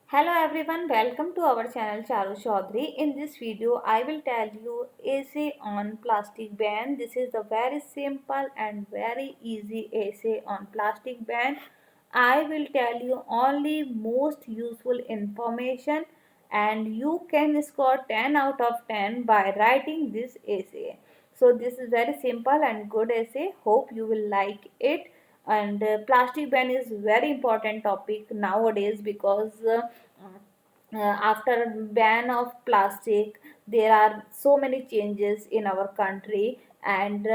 Hello everyone, welcome to our channel Charu Chaudhary. In this video, I will tell you essay on plastic ban. This is the very simple and very easy essay on plastic ban. I will tell you only most useful information and you can score 10 out of 10 by writing this essay. So this is very simple and good essay. Hope you will like it. And plastic ban is very important topic nowadays because after ban of plastic there are so many changes in our country and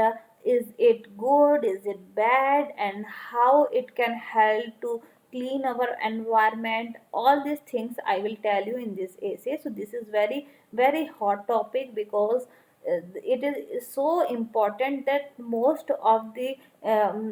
is it good, is it bad, and how it can help to clean our environment. All these things I will tell you in this essay. So this is very hot topic because it is so important that most of the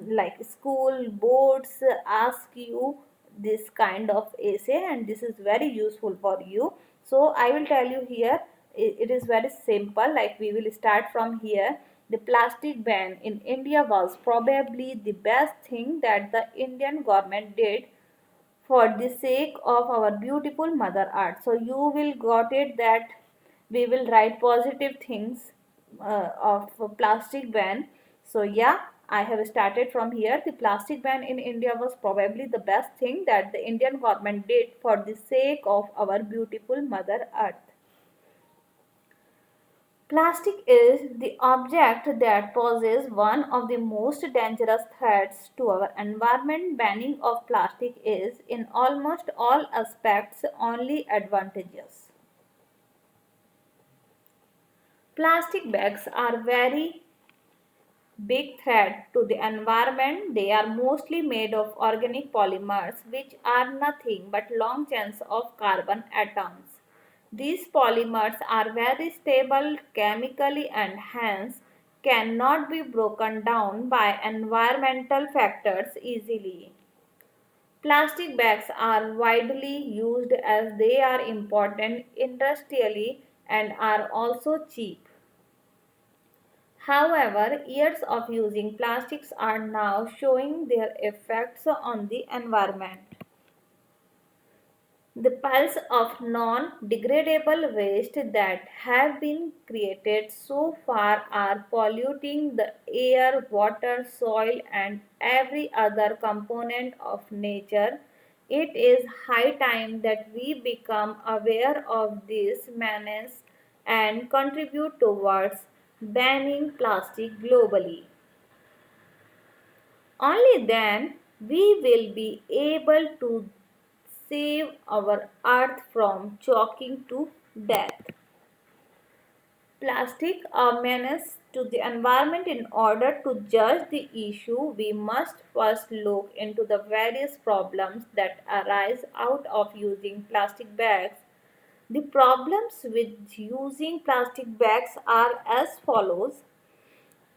like school boards ask you this kind of essay, and this is very useful for you. So I will tell you here. It is very simple, like we will start from here. The plastic ban in India was probably the best thing that the Indian government did for the sake of our beautiful mother earth. So you will got it that we will write positive things of plastic ban. So yeah, I have started from here. The plastic ban in India was probably the best thing that the Indian government did for the sake of our beautiful mother earth. Plastic is the object that poses one of the most dangerous threats to our environment. Banning of plastic is, in almost all aspects, only advantageous. Plastic bags are very big threat to the environment. They are mostly made of organic polymers, which are nothing but long chains of carbon atoms. These polymers are very stable chemically and hence cannot be broken down by environmental factors easily. Plastic bags are widely used as they are important industrially and are also cheap. However, years of using plastics are now showing their effects on the environment. The piles of non-degradable waste that have been created so far are polluting the air, water, soil, and every other component of nature. It is high time that we become aware of this menace and contribute towards banning plastic globally. Only then we will be able to save our earth from choking to death. Plastic a menace to the environment. In order to judge the issue, we must first look into the various problems that arise out of using plastic bags. The problems with using plastic bags are as follows.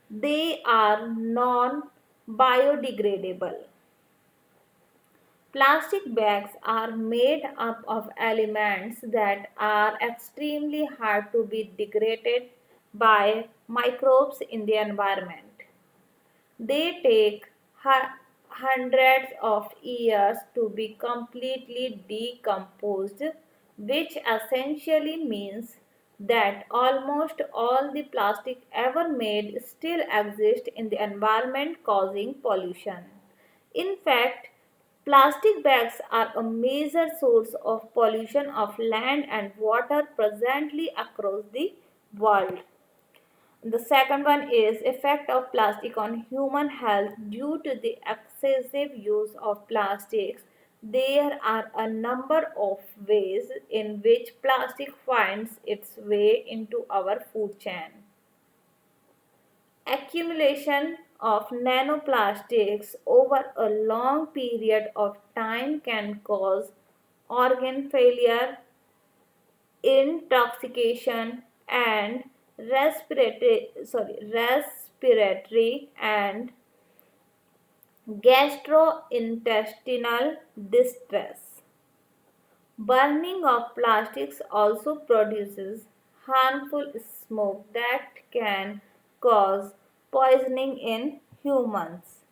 They are non biodegradable. Plastic bags are made up of elements that are extremely hard to be degraded by microbes in the environment. They take hundreds of years to be completely decomposed, which essentially means that almost all the plastic ever made still exists in the environment causing pollution. In fact, plastic bags are a major source of pollution of land and water presently across the world. The second one is effect of plastic on human health due to the excessive use of plastics. There are a number of ways in which plastic finds its way into our food chain. Accumulation of nanoplastics over a long period of time can cause organ failure, intoxication, and respiratory and gastrointestinal distress. Burning of plastics also produces harmful smoke that can cause poisoning in humans.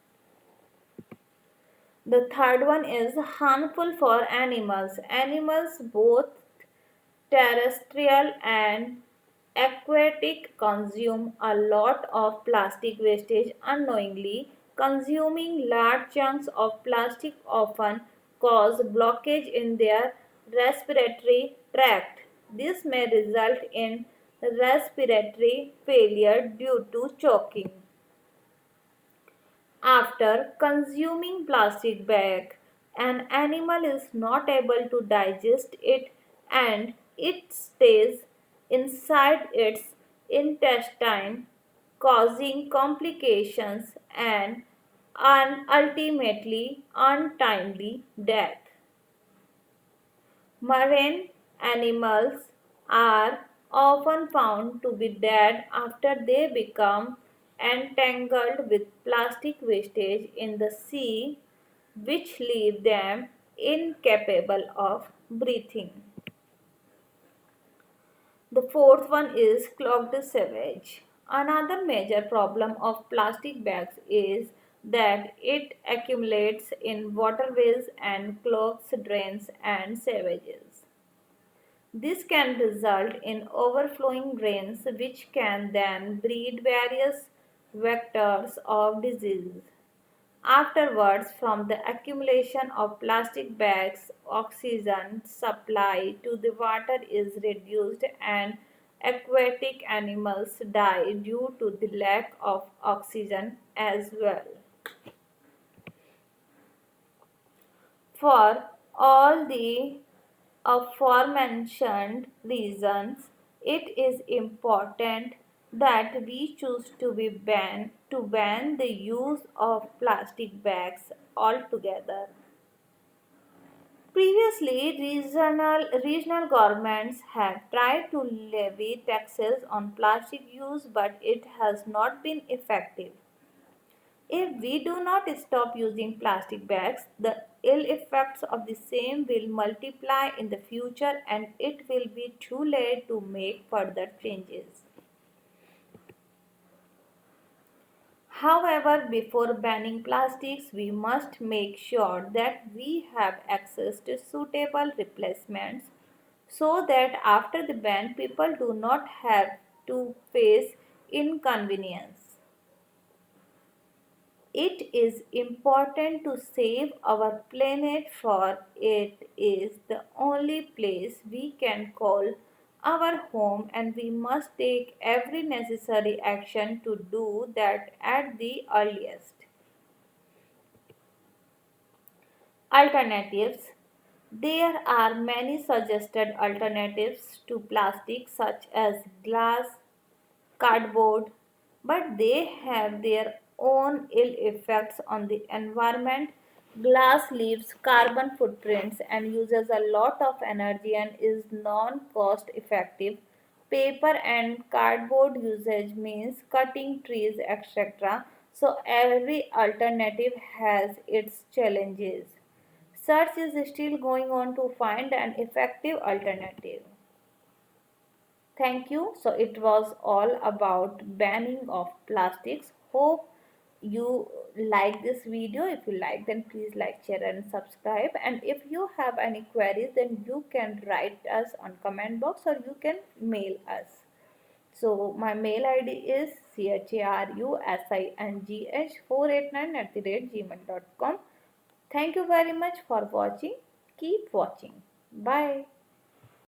The third one is harmful for animals. Animals, both terrestrial and aquatic, consume a lot of plastic wastage unknowingly. Consuming large chunks of plastic often cause blockage in their respiratory tract. This may result in respiratory failure due to choking. After consuming plastic bag, an animal is not able to digest it and it stays inside its intestine, causing complications and ultimately untimely death. Marine animals are often found to be dead after they become entangled with plastic wastage in the sea, which leave them incapable of breathing. The fourth one is clogged sewage. Another major problem of plastic bags is that it accumulates in waterways and clogs drains and sewages. This can result in overflowing drains, which can then breed various vectors of disease. Afterwards, from the accumulation of plastic bags, oxygen supply to the water is reduced and aquatic animals die due to the lack of oxygen as well. For all the aforementioned reasons, it is important that we choose to ban the use of plastic bags altogether. Previously, regional governments have tried to levy taxes on plastic use, but it has not been effective. If we do not stop using plastic bags, the ill effects of the same will multiply in the future and it will be too late to make further changes. However, before banning plastics, we must make sure that we have access to suitable replacements so that after the ban, people do not have to face inconvenience. It is important to save our planet, for it is the only place we can call our home, and we must take every necessary action to do that at the earliest. Alternatives. There are many suggested alternatives to plastic, such as glass, cardboard, but they have their own ill effects on the environment. Glass leaves carbon footprints and uses a lot of energy and is non cost effective. Paper and cardboard usage means cutting trees, etc. So, every alternative has its challenges. Search is still going on to find an effective alternative. Thank you. So it was all about banning of plastics. Hope you like this video. If you like, then please like, share and subscribe. And if you have any queries, then you can write us on comment box or you can mail us. So my mail ID is charusing489@gmail.com. Thank you very much for watching. Keep watching. Bye.